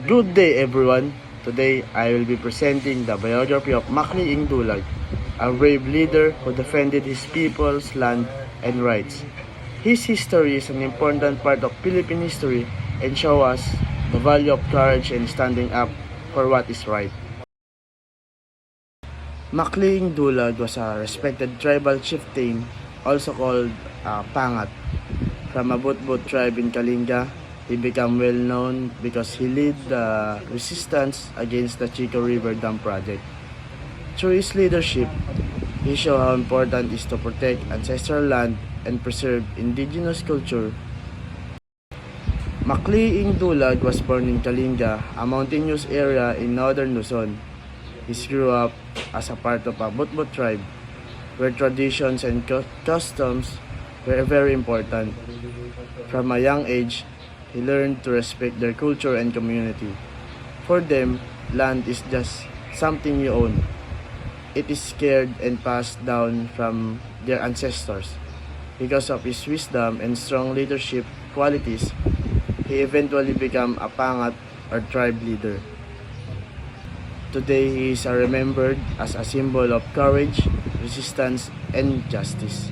Good day everyone. Today I will be presenting the biography of Macleing Dulag, a brave leader who defended his people's land and rights. His history is an important part of Philippine history and shows us the value of courage and standing up for what is right. Macleing Dulag was a respected tribal chieftain, also called Pangat, from a Butbut tribe in Kalinga. He became well known because he led the resistance against the Chico River Dam project. Through his leadership, he showed how important it is to protect ancestral land and preserve indigenous culture. Macleing Dulag was born in Kalinga, a mountainous area in northern Luzon. He grew up as a part of a Butbut tribe, where traditions and customs were very important. From a young age, he learned to respect their culture and community. For them, land is just something you own. It is cared and passed down from their ancestors. Because of his wisdom and strong leadership qualities, he eventually became a Pangat or tribe leader. Today, he is remembered as a symbol of courage, resistance, and justice.